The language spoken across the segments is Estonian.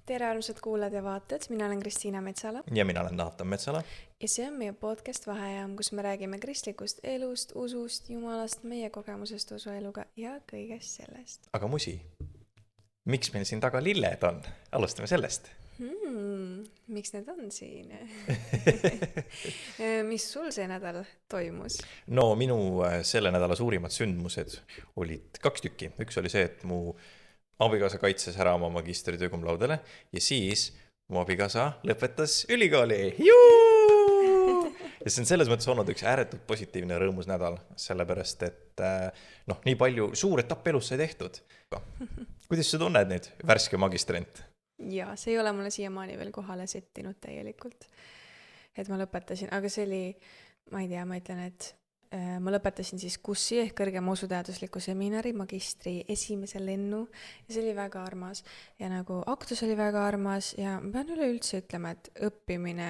Tere armsad kuulajad ja vaatajad, mina olen Kristiina Metsala ja mina olen Naatan Metsala. Ja see on meie podcast Vahejaam, kus me räägime kristlikust elust, usust, jumalast, meie kogemusest usueluga ja kõigest sellest. Aga musi, miks meil siin taga lilled on? Alustame sellest. Miks need on siin? Mis sul see nädal toimus? No minu selle nädala suurimad sündmused olid 2 tükki. Üks oli see, et mu abikaasa kaitses ära oma magistritöö cum laudele ja siis mu abikaasa lõpetas ülikooli. Ja see on selles mõttes olnud üks ääretult positiivne ja rõõmus nädal, sellepärast et nii palju suur etapp elus sai tehtud. Kuidas sa tunned nüüd, värske magistrant? Ja see ei ole mulle siiamaani veel kohale settinud täielikult, et ma lõpetasin, aga see oli, ma ei tea, ma ütlen, et ma lõpetasin siis KUSSi ehk kõrgema usuteadusliku seminari magistri esimese lennu ja see oli väga armas ja nagu aktus oli väga armas ja ma pean üleüldse ütlema, et õppimine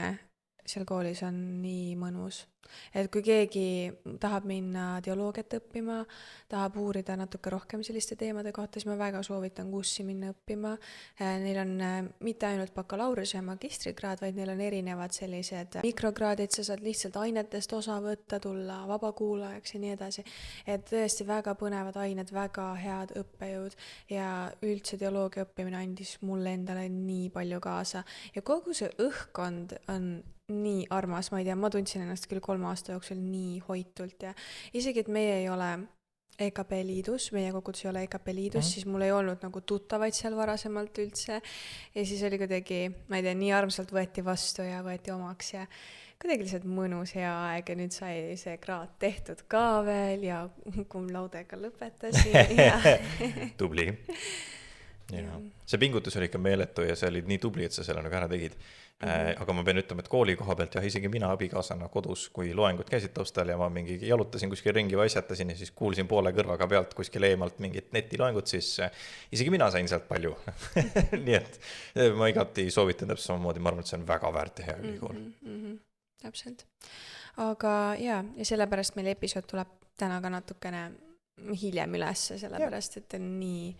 seal koolis on nii mõnus. Et kui keegi tahab minna teoloogiat õppima, tahab uurida natuke rohkem selliste teemade kohta, siis ma väga soovitan KUSSi minna õppima. Neil on mitte ainult bakalaureuse ja magistrikraad, vaid neil on erinevad sellised mikrokraadid, sa saad lihtsalt ainetest osa võtta, tulla vabakuulajaks ja nii edasi. Et tõesti väga põnevad ained, väga head õppejõud ja üldse teoloogia õppimine andis mulle endale nii palju kaasa. Ja kogu see õhkkond on nii armas, ma ei tea, ma tundsin ennast küll 3 aasta jooksul nii hoitult ja isegi, et meie ei ole EKP liidus, meie kogudus ei ole EKP liidus, siis mul ei olnud nagu tuttavaid seal varasemalt üldse ja siis oli kuidagi, ma ei tea, nii armsalt võeti vastu ja võeti omaks ja kuidagi lihtsalt mõnus hea aeg ja nüüd sai see kraad tehtud ka veel ja cum laudega lõpetasin ja Tubli. Ja. See pingutus oli ikka meeletu ja see oli nii tubli, et sa selle nagu ära tegid. Aga ma pean ütlema, et kooli koha pealt ja isegi mina abikaasana kodus, kui loengud käisid taustal ja ma mingi jalutasin kuskil ringi või asjatasin ja siis kuulsin poole kõrvaga pealt kuskil eemalt mingit netiloengut, siis isegi mina sain sealt palju. Nii et ma igati soovitan täpselt samamoodi, ma arvan, et see on väga väärt ja hea ülikool. Täpselt. Aga ja sellepärast meil episood tuleb täna ka natukene hiljem ülesse, sellepärast et on nii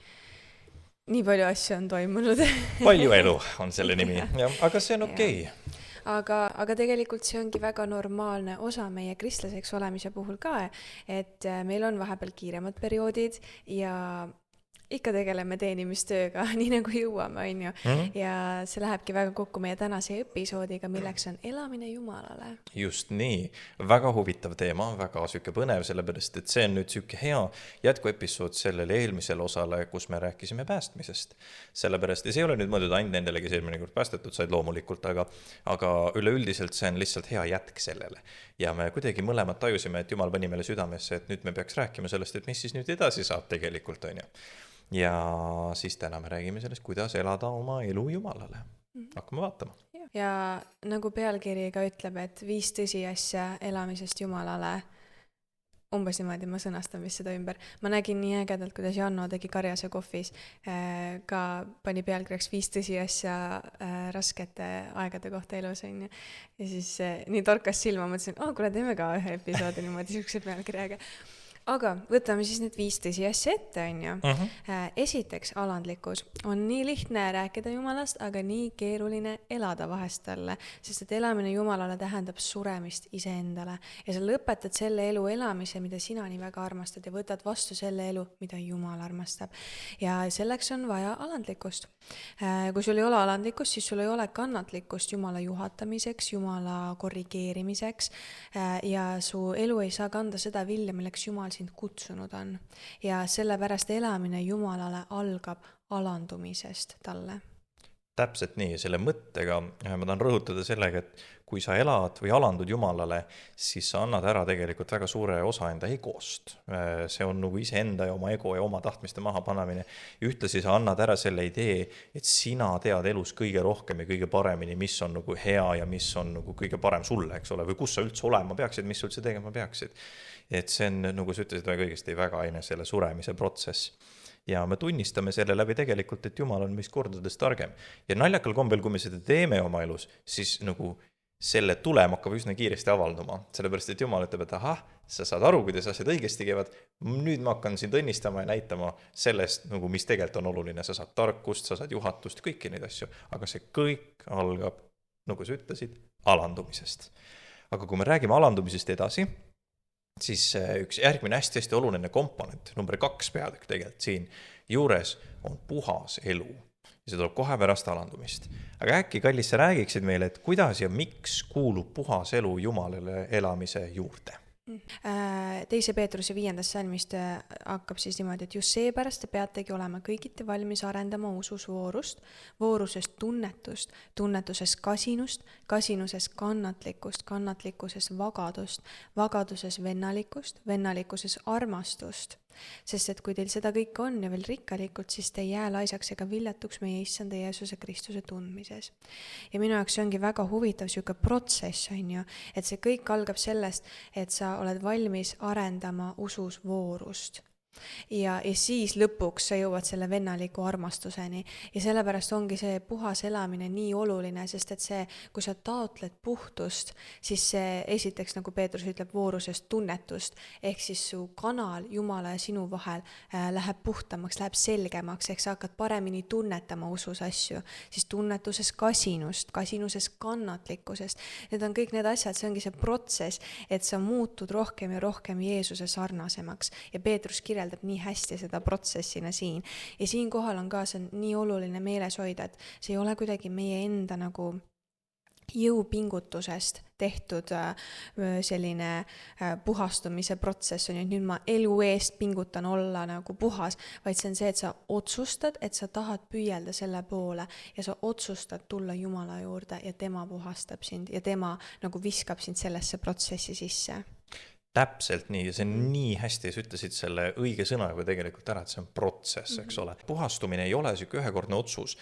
palju asju on toimunud. Palju elu on selle nimi, aga see on okei. Aga tegelikult see ongi väga normaalne osa meie kristlaseks olemise puhul ka, et meil on vahepeal kiiremad perioodid ja ikka tegeleme teenimistööga, nii nagu jõuame, on ju. Ja see lähebki väga kokku meie tänase episoodiga, milleks on elamine Jumalale. Just nii. Väga huvitav teema, väga süke põnev, sellepärast, et see on nüüd süke hea jätkuepisood sellele eelmisele osale, kus me rääkisime päästmisest. Sellepärast, ja see ei ole nüüd mõeldud ainult nendele, kes eelmine kord päästetud said loomulikult, aga üleüldiselt see on lihtsalt hea jätk sellele. Ja me kuidagi mõlemad tajusime, et Jumal pani meile südamesse, et nüüd me peaks rääkima sellest, et mis siis nüüd edasi saab tegelikult, on ju. Ja siis täna me räägime sellest, kuidas elada oma elu Jumalale. Hakkame vaatama. Ja nagu pealkiri ka ütleb, et 5 tõsiasja elamisest Jumalale, umbes niimoodi ma sõnastan vist seda ümber. Ma nägin nii ägedalt, kuidas Janno tegi Karjase kohvis, ka pani pealkirjaks 5 tõsiasja raskete aegade kohta elus. Ja siis nii torkas silma, mõtlesin, kuule, teeme ka ühe episoodi niimoodi sihukese pealkirjaga. Aga võtame siis need 5 tõsiasja ette, on ju. Esiteks, alandlikkus. On nii lihtne rääkida Jumalast, aga nii keeruline elada vahest talle, sest et elamine Jumalale tähendab suremist iseendale. Ja sa lõpetad selle elu elamise, mida sina nii väga armastad ja võtad vastu selle elu, mida Jumal armastab. Ja selleks on vaja alandlikkust. Kui sul ei ole alandlikkust, siis sul ei ole kannatlikkust Jumala juhatamiseks, Jumala korrigeerimiseks ja su elu ei saa kanda seda vilja, milleks Jumal sind kutsunud on. Ja sellepärast elamine Jumalale algab alandumisest talle. Täpselt nii, selle mõttega ma tahan rõhutada sellega, et kui sa elad või alandud Jumalale, siis sa annad ära tegelikult väga suure osa enda egost. See on nagu iseenda ja oma ego ja oma tahtmiste maha panemine. Ja ühtlasi sa annad ära selle idee, et sina tead elus kõige rohkem ja kõige paremini, mis on nagu hea ja mis on nagu kõige parem sulle, eks ole, või kus sa üldse olema peaksid, mis üldse tegema peaksid. Et see on, nagu sa ütlesid väga õigesti, väga selle suremise protsess. Ja me tunnistame selle läbi tegelikult, et Jumal on meist kordades targem. Ja naljakal kombel, kui me seda teeme oma elus, siis nagu selle tulem hakkab üsna kiiresti avalduma, sellepärast et Jumal ütleb, et ahah, sa saad aru, kuidas asjad õigesti käivad, nüüd ma hakkan sind õnnistama ja näitama sellest, nagu mis tegelikult on oluline, sa saad tarkust, sa saad juhatust, kõiki neid asju, aga see kõik algab, nagu sa ütlesid, alandumisest. Aga kui me räägime alandumisest edasi, siis üks järgmine hästi oluline komponent, number 2 peatükk tegelikult siin juures on puhas elu. Ja see tuleb kohe pärast alandumist. Aga äkki, kallis, sa räägiksid meile, et kuidas ja miks kuulub puhas elu Jumalale elamise juurde? 2. Peetruse 5. salmist hakkab siis niimoodi, et just seepärast te peategi olema kõigiti valmis arendama usus voorust, voorusest tunnetust, tunnetuses kasinust, kasinuses kannatlikkust, kannatlikkuses vagadust, vagaduses vennalikust, vennalikkuses armastust. Sest et kui teil seda kõike on ja veel rikkalikult, siis te ei jää laisaks ega viljatuks meie issanda Jeesuse Kristuse tundmises. Ja minu jaoks see ongi väga huvitav siuke protsess, on ju, et see kõik algab sellest, et sa oled valmis arendama usus voorust. Ja siis lõpuks sa jõuad selle vennaliku armastuseni ja sellepärast ongi see puhas elamine nii oluline, sest et see, kui sa taotled puhtust, siis see esiteks, nagu Peetrus ütleb, voorusest tunnetust, ehk siis su kanal Jumala ja sinu vahel läheb puhtamaks, läheb selgemaks, ehk sa hakkad paremini tunnetama usus asju, siis tunnetuses kasinust, kasinuses kannatlikkusest, need on kõik need asjad, see ongi see protsess, et sa muutud rohkem ja rohkem Jeesuse sarnasemaks ja Peetrus kirjeldab nii hästi seda protsessina siin. Ja siin kohal on ka see nii oluline meeles hoida, et see ei ole kuidagi meie enda nagu jõupingutusest tehtud selline puhastumise protsess on ju, et nüüd ma elu eest pingutan olla nagu puhas, vaid see on see, et sa otsustad, et sa tahad püüelda selle poole ja sa otsustad tulla Jumala juurde ja tema puhastab sind ja tema nagu viskab sind sellesse protsessi sisse. Täpselt nii, ja see on nii hästi, sa ütlesid selle õige sõna juba tegelikult ära, et see on protsess, eks ole. Puhastumine ei ole siuke ühekordne otsus.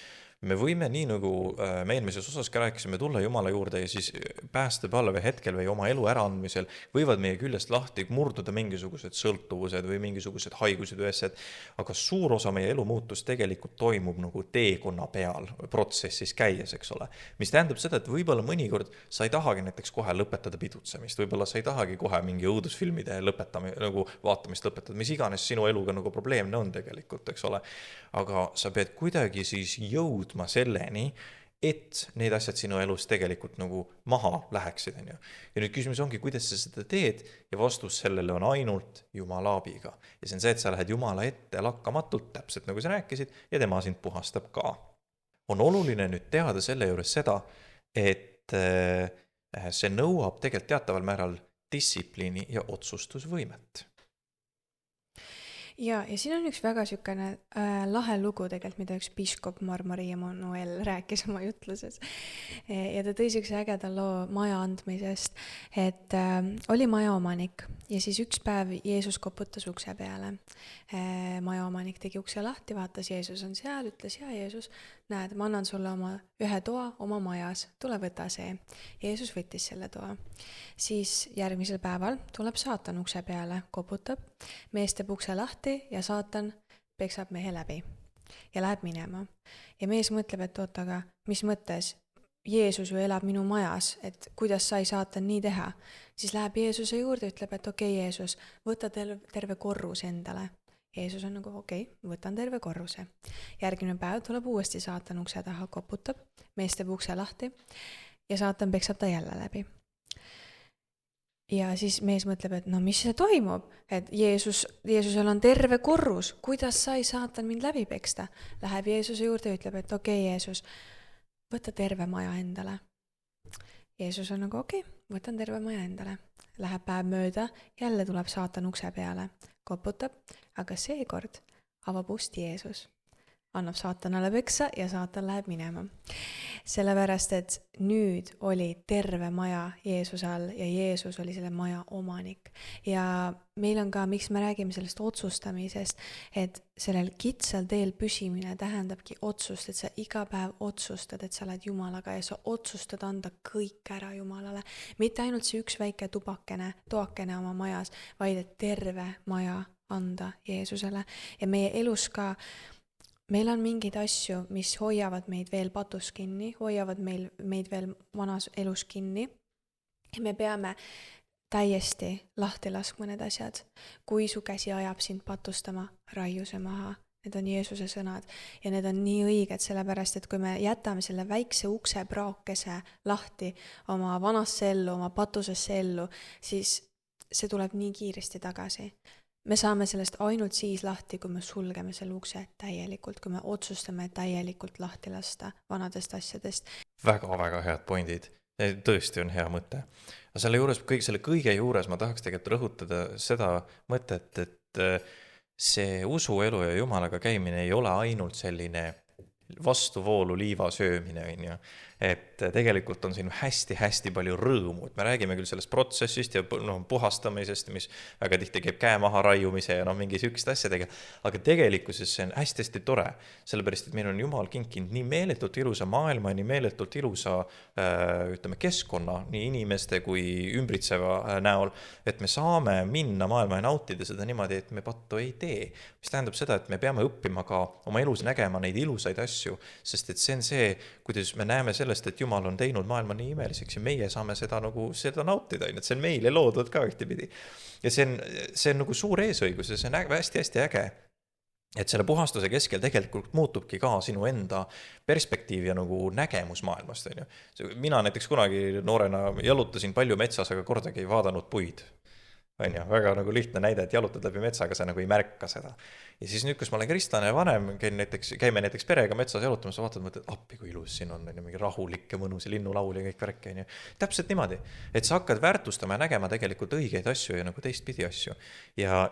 Me võime nii nagu me eelmises osas ka rääkisime tulla Jumala juurde ja siis päästepalve hetkel või oma elu äraandmisel võivad meie küljest lahti murduda mingisugused sõltuvused või mingisugused haigused või asjad, aga suur osa meie elu muutus tegelikult toimub nagu teekonna peal protsessis käies, eks ole. Mis tähendab seda, et võib-olla mõnikord sa ei tahagi näiteks kohe lõpetada pidutsemist, võib-olla sa ei tahagi kohe mingi õudusfilmide nagu vaatamist lõpetada, mis iganes sinu eluga nagu probleemne on tegelikult, eks ole. Aga sa pead kuidagi siis jõudma selleni, et need asjad sinu elus tegelikult nagu maha läheksid. Ja nüüd küsimus ongi, kuidas sa seda teed ja vastus sellele on ainult Jumala abiga. Ja see on see, et sa lähed Jumala ette lakkamatult, täpselt nagu sa rääkisid, ja tema sind puhastab ka. On oluline nüüd teada selle juures seda, et see nõuab tegelikult teataval määral distsipliini ja otsustusvõimet. Ja siin on üks väga sükene lahe lugu tegelikult, mida üks piiskop Maria Manuel rääkis oma jutluses. Ja ta tõi üks ägeda loo maja andmisest, et oli majaomanik ja siis üks päev Jeesus koputas ukse peale. Majaomanik tegi ukse lahti, vaatas, Jeesus on seal, ütles, ja Jeesus, näed, ma annan sulle ühe toa oma majas, tule võta see. Jeesus võttis selle toa. Siis järgmisel päeval tuleb saatan ukse peale, koputab, mees teeb ukse lahti ja saatan peksab mehe läbi ja läheb minema. Ja mees mõtleb, et oot, aga mis mõttes? Jeesus ju elab minu majas, et kuidas sai saatan nii teha? Siis läheb Jeesuse juurde, ütleb, et okei, Jeesus, võta terve korrus endale. Jeesus on nagu okei, võtan terve korruse. Järgmine päev tuleb uuesti saatan ukse taha, koputab, mees teeb ukse lahti ja saatan peksab ta jälle läbi. Ja siis mees mõtleb, et no mis see toimub, et Jeesusel on terve korrus, kuidas sai saatan mind läbi peksta? Läheb Jeesuse juurde ja ütleb, et okei, Jeesus, võta terve maja endale. Jeesus on nagu okei, võtan terve maja endale. Läheb päev mööda, jälle tuleb saatan ukse peale, koputab, aga seekord avab ust Jeesus. Annab saatanale peksa ja saatan läheb minema. Sellepärast, et nüüd oli terve maja Jeesuse all ja Jeesus oli selle maja omanik. Ja meil on ka, miks me räägime sellest otsustamisest, et sellel kitsal teel püsimine tähendabki otsust, et sa iga päev otsustad, et sa oled Jumalaga ja sa otsustad anda kõik ära Jumalale. Mitte ainult see üks väike toakene oma majas, vaid et terve maja anda Jeesusele. Ja meie elus ka meil on mingeid asju, mis hoiavad meid veel patus kinni, hoiavad meid veel vanas elus kinni. Ja me peame täiesti lahti laskma need asjad. Kui su käsi ajab sind patustama, raiu see maha. Need on Jeesuse sõnad ja need on nii õiged, sellepärast, et kui me jätame selle väikse ukse praakese lahti oma vanasse ellu, oma patusesse ellu, siis see tuleb nii kiiresti tagasi. Me saame sellest ainult siis lahti, kui me sulgeme selle ukse täielikult, kui me otsustame täielikult lahti lasta vanadest asjadest. Väga-väga head pointid. Tõesti on hea mõte. Aga selle kõige juures ma tahaks tegelikult rõhutada seda mõtet, et see usuelu ja Jumalaga käimine ei ole ainult selline vastuvoolu liiva söömine, on ju. Et tegelikult on siin hästi-hästi palju rõõmu, et me räägime küll sellest protsessist ja puhastamisest, mis väga tihti käib käe maha raiumise ja mingi sükste asjadega, aga tegelikkuses see on hästi-hästi tore, sellepärast, et meil on Jumal kinkinud nii meeletult ilusa maailma, nii meeletult ilusa keskkonna, nii inimeste kui ümbritseva näol, et me saame minna maailma ja nautida seda niimoodi, et me pattu ei tee, mis tähendab seda, et me peame õppima ka oma elus nägema neid ilusaid asju, sest et see on see, kuidas me näeme sellest, et Jumal on teinud maailma nii imeliseks ja meie saame seda nautida, et see on meile loodud ka ühtepidi. Ja see on suur eesõigus ja see on hästi-hästi äge, et selle puhastuse keskel tegelikult muutubki ka sinu enda perspektiiv ja nägemus maailmast. Mina näiteks kunagi noorena jalutasin palju metsas, aga kordagi ei vaadanud puid. Väga lihtne näide, et jalutad läbi metsaga, sa ei märka seda. Ja siis nüüd, kus ma olen kristlane ja vanem, käime näiteks perega metsas jalutamas, vaatad, mõtled, appi kui ilus siin on mingi rahulik ja mõnus ja linnulaul ja kõik värk. Täpselt niimoodi, et sa hakkad väärtustama ja nägema tegelikult õigeid asju ja teistpidi asju. Ja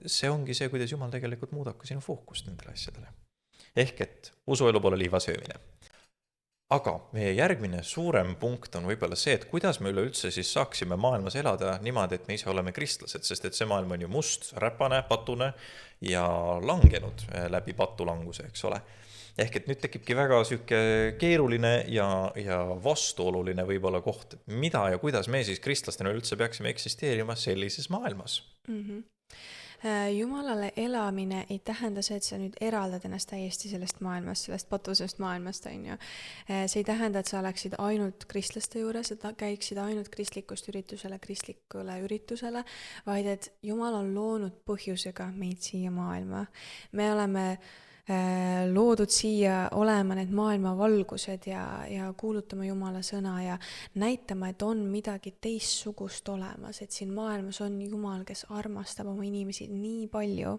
see ongi see, kuidas Jumal tegelikult muudab ka sinu fookust nendele asjadele. Ehk et usuelu pole liiva söömine. Aga meie järgmine suurem punkt on võib-olla see, et kuidas me üleüldse siis saaksime maailmas elada niimoodi, et me ise oleme kristlased, sest et see maailm on ju must, räpane, patune ja langenud läbi patulanguse, eks ole. Ehk et nüüd tekibki väga süke keeruline ja vastuoluline võib-olla koht, et mida ja kuidas me siis kristlastena üldse peaksime eksisteerima sellises maailmas. Jumalale elamine ei tähenda see, et sa nüüd eraldad ennast täiesti sellest maailmast, sellest patusest maailmast, on ju. See ei tähenda, et sa oleksid ainult kristlaste juures, et käiksid ainult kristlikust kristlikule üritusele, vaid et Jumal on loonud põhjusega meid siia maailma. Me oleme loodud siia olema need maailma valgused ja kuulutama Jumala sõna ja näitama, et on midagi teistsugust olemas, et siin maailmas on Jumal, kes armastab oma inimesi nii palju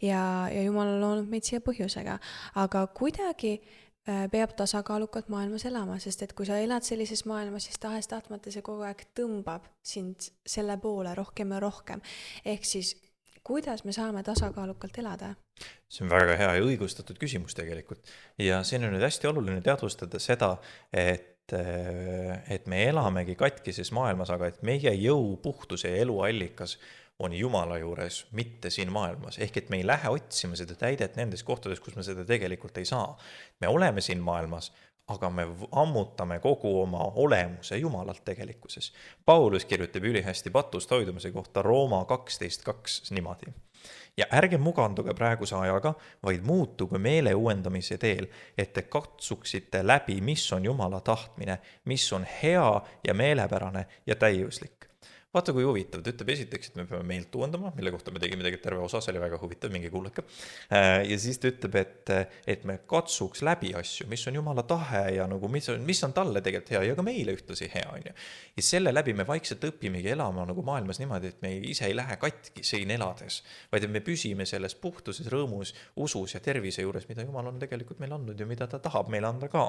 ja Jumal on loonud meid siia põhjusega, aga kuidagi peab tasakaalukalt maailmas elama, sest et kui sa elad sellises maailmas, siis tahes-tahtmata see kogu aeg tõmbab sind selle poole rohkem ja rohkem, ehk siis kuidas me saame tasakaalukalt elada? See on väga hea ja õigustatud küsimus tegelikult. Ja siin on nüüd hästi oluline teadvustada seda, et me elamegi katkises maailmas, aga et meie jõu, puhtuse ja eluallikas on Jumala juures, mitte siin maailmas. Ehk et me ei lähe otsima seda täidet nendes kohtades, kus me seda tegelikult ei saa. Me oleme siin maailmas, aga me ammutame kogu oma olemuse Jumalalt tegelikkuses. Paulus kirjutab ülihästi patust hoidumise kohta Rooma 12.2 niimoodi. Ja ärge muganduge praeguse ajaga, vaid muutuge meele uuendamise teel, et te katsuksite läbi, mis on Jumala tahtmine, mis on hea ja meelepärane ja täiuslik. Vaata kui huvitav, ta ütleb esiteks, et me peame meelt uuendama, mille kohta me tegime tegelikult terve osa, see oli väga huvitav, mingi kuulake. Ja siis ta ütleb, et me katsuks läbi asju, mis on Jumala tahe ja mis on talle tegelikult hea ja ka meile ühtlasi hea. On ju. Ja selle läbi me vaikselt õpimegi elama maailmas niimoodi, et me ise ei lähe katki siin elades, vaid me püsime selles puhtuses, rõõmus, usus ja tervise juures, mida Jumal on tegelikult meil andnud ja mida ta tahab meile anda ka.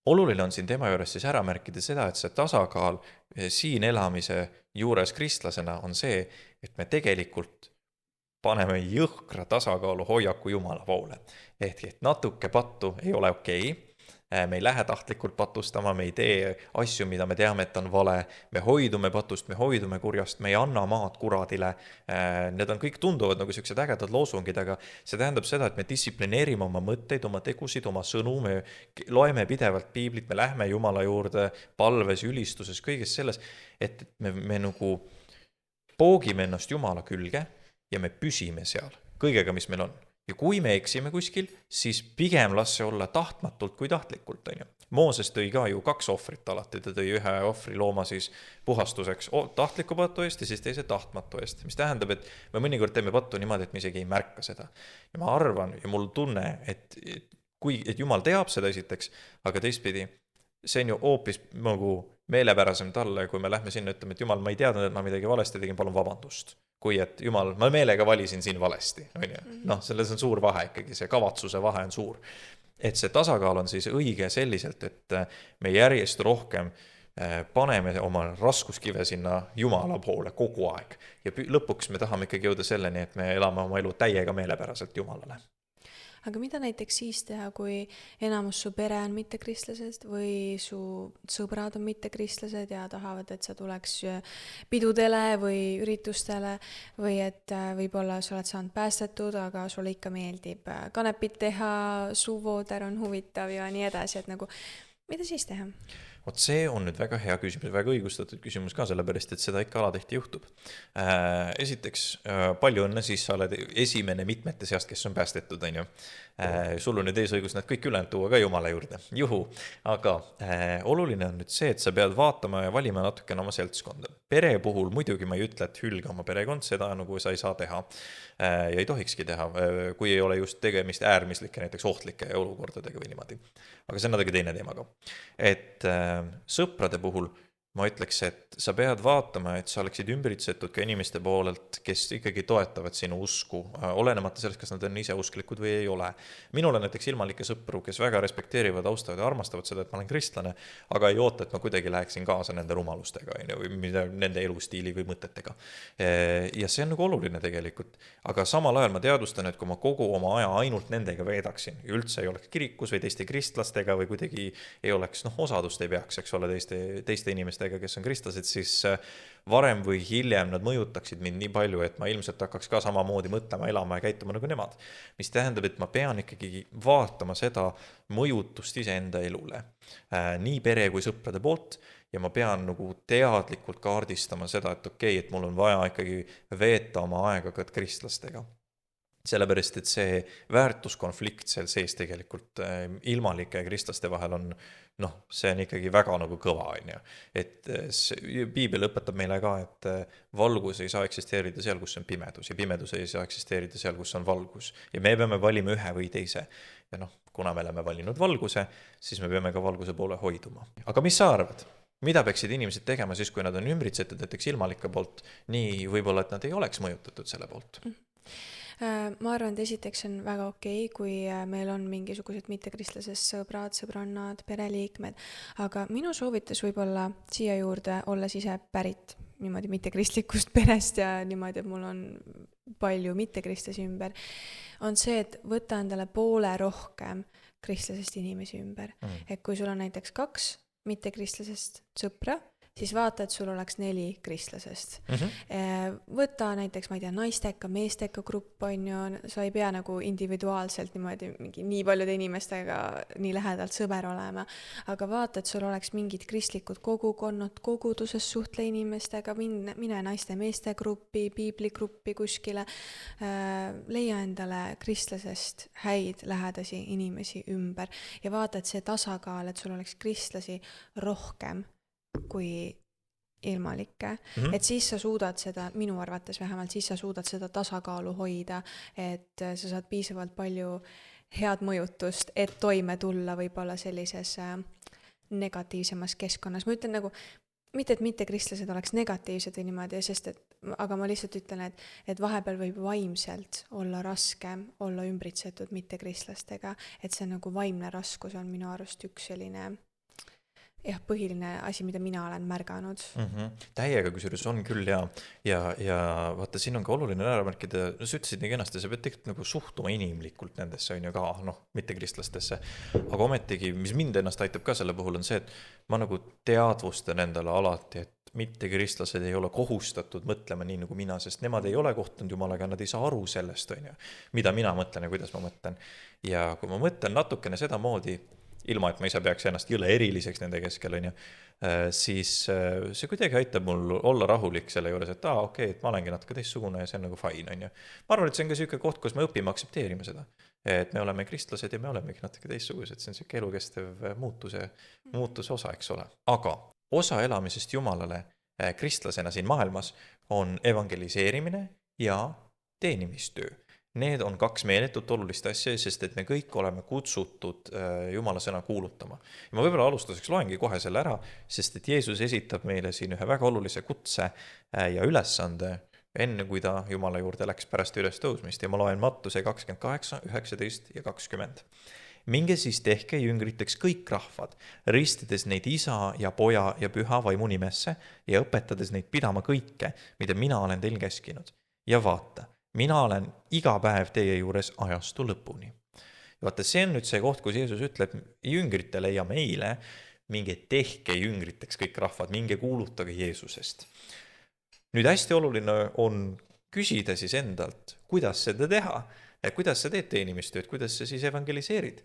Oluline on siin tema juures siis ära märkida seda, et see tasakaal siin elamise juures kristlasena on see, et me tegelikult paneme jõhkra tasakaalu hoiaku Jumala poole. Ehk et natuke pattu ei ole okei. Me ei lähe tahtlikult patustama, me ei tee asju, mida me teame, et on vale. Me hoidume patust, me hoidume kurjast, me ei anna maad kuradile. Need on kõik tunduvad nagu sellised ägedad loosungid, aga see tähendab seda, et me distsiplineerime oma mõtteid, oma tegusid, oma sõnu, me loeme pidevalt piiblit, me lähme Jumala juurde palves, ülistuses, kõiges selles, et me nagu poogime ennast Jumala külge ja me püsime seal kõigega, mis meil on. ja kui me eksime kuskil, siis pigem las see olla tahtmatult kui tahtlikult, on ju. Mooses tõi ka ju 2 ohvrit alati, ta tõi ühe ohvri looma siis puhastuseks tahtliku patu eest ja siis teise tahtmatu eest, mis tähendab, et me mõnikord teeme pattu niimoodi, et me isegi ei märka seda. Ja ma arvan ja mul tunne, et Jumal teab seda esiteks, aga teistpidi, see on ju hoopis nagu meelepärasem talle, kui me lähme sinna, ütleme, et Jumal, ma ei teadnud, et ma midagi valesti tegin, palun vabandust. Kui et Jumal, ma meelega valisin siin valesti, on ju. Noh, selles on suur vahe ikkagi, see kavatsuse vahe on suur. Et see tasakaal on siis õige selliselt, et me järjest rohkem paneme oma raskuskive sinna Jumala poole kogu aeg. Ja lõpuks me tahame ikkagi jõuda selleni, et me elame oma elu täiega meelepäraselt Jumalale. Aga mida näiteks siis teha, kui enamus su pere on mittekristlased või su sõbrad on mittekristlased ja tahavad, et sa tuleks pidudele või üritustele või et võib-olla sa oled saanud päästetud, aga sulle ikka meeldib kanepit teha, suvooder on huvitav ja nii edasi, et nagu mida siis teha? Vot see on nüüd väga hea küsimus, väga õigustatud küsimus ka, sellepärast, et seda ikka alatihti juhtub. Esiteks, palju õnne, siis sa oled esimene mitmete seast, kes on päästetud, on ju. Sul on nüüd eesõigus nad kõik ülejäänud tuua ka Jumala juurde, juhu. Aga oluline on nüüd see, et sa pead vaatama ja valima natukene oma seltskonda. Pere puhul muidugi ma ei ütle, et hülga oma perekond, seda nagu sa ei saa teha ja ei tohikski teha, kui ei ole just tegemist äärmislike, näiteks ohtlike olukordadega või niimoodi. Aga see on natuke teine teemaga. Et sõprade puhul ma ütleks, et sa pead vaatama, et sa oleksid ümbritsetud ka inimeste poolelt, kes ikkagi toetavad sinu usku, olenemata sellest, kas nad on ise usklikud või ei ole. Minul on näiteks ilmalikke sõpru, kes väga respekteerivad, austavad ja armastavad seda, et ma olen kristlane, aga ei oota, et ma kuidagi läheksin kaasa nende rumalustega või nende elustiili või mõtetega. Ja see on nagu oluline tegelikult. Aga samal ajal ma teadvustan, et kui ma kogu oma aja ainult nendega veedaksin, üldse ei oleks kirikus või teiste kristlastega või kuidagi ei oleks, osadust ei peaks, eks ole, teiste inimestega, kes on kristlased, siis varem või hiljem nad mõjutaksid mind nii palju, et ma ilmselt hakkaks ka samamoodi mõtlema, elama ja käituma nagu nemad. Mis tähendab, et ma pean ikkagi vaatama seda mõjutust iseenda elule, nii pere kui sõprade poolt, ja ma pean nagu teadlikult kaardistama seda, et okei, et mul on vaja ikkagi veeta oma aega ka kristlastega. Sellepärast, et see väärtuskonflikt seal sees tegelikult ilmalike ja kristlaste vahel on, see on ikkagi väga nagu kõva, on ju. Et Piibel õpetab meile ka, et valgus ei saa eksisteerida seal, kus on pimedus ja pimedus ei saa eksisteerida seal, kus on valgus. Ja me peame valima ühe või teise. Ja kuna me oleme valinud valguse, siis me peame ka valguse poole hoiduma. Aga mis sa arvad? Mida peaksid inimesed tegema siis, kui nad on ümbritsetud näiteks ilmalike poolt, nii võib-olla, et nad ei oleks mõjutatud selle poolt? Ma arvan, et esiteks on väga okei, kui meil on mingisugused mittekristlasest sõbrad, sõbrannad, pereliikmed, aga minu soovitus võib-olla siia juurde, olles ise pärit niimoodi mittekristlikust perest ja niimoodi, et mul on palju mittekristlasi ümber, on see, et võtta endale poole rohkem kristlasest inimesi ümber. Et kui sul on näiteks 2 mittekristlasest sõpra, siis vaata, et sul oleks 4 kristlasest. Võta näiteks, ma ei tea, naisteka, meesteka grupp, on ju, sa ei pea nagu individuaalselt niimoodi nii paljude inimestega nii lähedalt sõber olema, aga vaata, et sul oleks mingid kristlikud kogukonnad, koguduses suhtle inimestega, mine naiste-meeste gruppi, piibligruppi kuskile, leia endale kristlasest häid lähedasi inimesi ümber ja vaata, et see tasakaal, et sul oleks kristlasi rohkem kui ilmalikke, et siis sa suudad seda, minu arvates vähemalt, siis sa suudad seda tasakaalu hoida, et sa saad piisavalt palju head mõjutust, et toime tulla võib-olla sellises negatiivsemas keskkonnas. Ma ütlen nagu, mitte et mittekristlased oleks negatiivsed või niimoodi, aga ma lihtsalt ütlen, et vahepeal võib vaimselt olla raskem olla ümbritsetud mittekristlastega, et see nagu vaimne raskus on minu arust üks selline põhiline asi, mida mina olen märganud. Täiega kusjuures on küll ja vaata, siin on ka oluline ära märkida, sa ütlesid nii kenasti, sa pead tegelikult nagu suhtuma inimlikult nendesse, on ju ka, mittekristlastesse, aga ometigi, mis mind ennast aitab ka selle puhul on see, et ma nagu teadvustan endale alati, et mittekristlased ei ole kohustatud mõtlema nii nagu mina, sest nemad ei ole kohtunud Jumalaga, nad ei saa aru sellest, on ju, mida mina mõtlen ja kuidas ma mõtlen. Ja kui ma mõtlen natukene seda moodi, ilma et ma ise peaks ennast jõle eriliseks nende keskel, on ju, siis see kuidagi aitab mul olla rahulik selle juures, et okei, et ma olengi natuke teistsugune ja see on nagu fine, on ju. Ma arvan, et see on ka selline koht, kus me õpime aktsepteerima seda, et me oleme kristlased ja me olemegi natuke teistsugused, see on selline elukestev muutuse osa, eks ole. Aga osa elamisest Jumalale kristlasena siin maailmas on evangeliseerimine ja teenimistöö. Need on kaks meeletut olulist asja, sest et me kõik oleme kutsutud Jumala sõna kuulutama. Ja ma võib-olla alustuseks loengi kohe selle ära, sest et Jeesus esitab meile siin ühe väga olulise kutse ja ülesande enne, kui ta Jumala juurde läks pärast üles tõusmist. Ja ma loen Mattuse 28, 19 ja 20. Minge siis tehke jüngriteks kõik rahvad, ristides neid isa ja poja ja püha vaimu nimesse ja õpetades neid pidama kõike, mida mina olen teil käskinud. Ja vaata, mina olen iga päev teie juures ajastu lõpuni. Ja vaata, see on nüüd see koht, kus Jeesus ütleb jüngritele ja meile, minge tehke jüngriteks kõik rahvad, minge kuulutage Jeesusest. Nüüd hästi oluline on küsida siis endalt, kuidas seda teha, kuidas sa teed teenimistööd, kuidas sa siis evangeliseerid.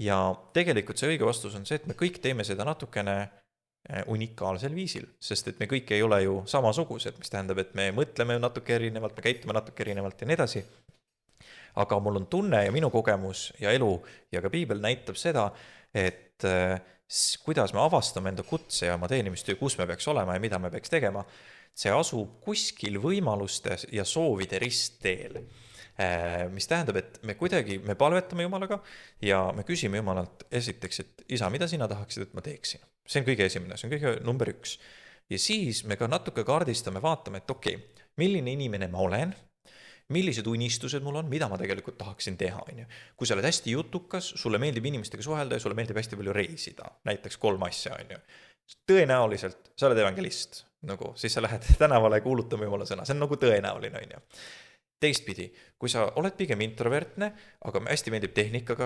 Ja tegelikult see õige vastus on see, et me kõik teeme seda natukene unikaalsel viisil, sest et me kõik ei ole ju samasugused, mis tähendab, et me mõtleme natuke erinevalt, me käitume natuke erinevalt ja nii edasi. Aga mul on tunne ja minu kogemus ja elu ja ka piibel näitab seda, et kuidas me avastame enda kutse ja oma teenimistöö, kus me peaks olema ja mida me peaks tegema, see asub kuskil võimaluste ja soovide ristteel. Mis tähendab, et me palvetame Jumalaga ja me küsime Jumalalt esiteks, et isa, mida sina tahaksid, et ma teeksin? See on kõige esimene, see on kõige number 1. Ja siis me ka natuke kaardistame, vaatame, et okei, milline inimene ma olen, millised unistused mul on, mida ma tegelikult tahaksin teha. Kui sa oled hästi jutukas, sulle meeldib inimestega suhelda ja sulle meeldib hästi palju reisida, näiteks 3 asja, tõenäoliselt sa oled evangelist, siis sa lähed tänavale kuulutama Jumala sõna, see on nagu tõenäoline. Teistpidi, kui sa oled pigem introvertne, aga hästi meeldib tehnikaga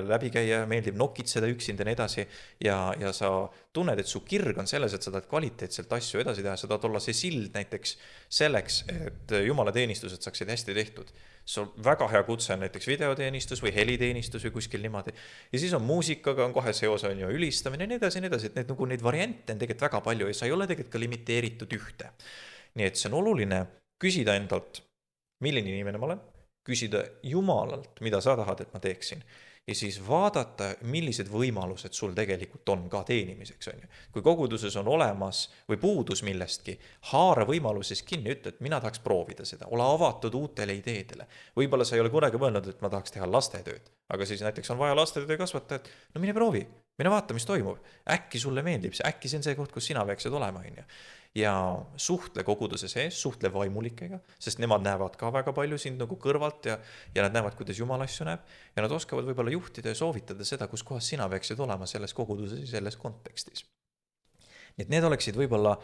läbi käia, meeldib nokitseda üksinda nii edasi ja sa tunned, et su kirg on selles, et sa tahad kvaliteetselt asju edasi teha, sa tahad olla see sild näiteks selleks, et Jumala teenistused saaksid hästi tehtud. See on väga hea kutse on näiteks videoteenistus või heliteenistus või kuskil niimoodi. Ja siis on muusikaga, on kohe seos on ju ülistamine ja nii edasi, et neid variante on tegelikult väga palju ja sa ei ole tegelikult ka limiteeritud ühte. Nii et see on oluline küsida endalt, milline inimene ma olen, küsida Jumalalt, mida sa tahad, et ma teeksin. Ja siis vaadata, millised võimalused sul tegelikult on ka teenimiseks. Kui koguduses on olemas või puudus millestki, haara võimaluses kinni, ütle, et mina tahaks proovida seda, ole avatud uutele ideedele. Võib-olla sa ei ole kunagi mõelnud, et ma tahaks teha lastetööd, aga siis näiteks on vaja lastetöö kasvatajat, no mine proovi, mine vaata, mis toimub. Äkki sulle meeldib see, äkki see on see koht, kus sina peaksid olema. Ja suhtle koguduse sees, suhtle vaimulikega, sest nemad näevad ka väga palju sind nagu kõrvalt ja nad näevad, kuidas Jumal asju näeb ja nad oskavad võib-olla juhtida ja soovitada seda, kus kohas sina peaksid olema selles koguduses ja selles kontekstis. Nii et need oleksid võib-olla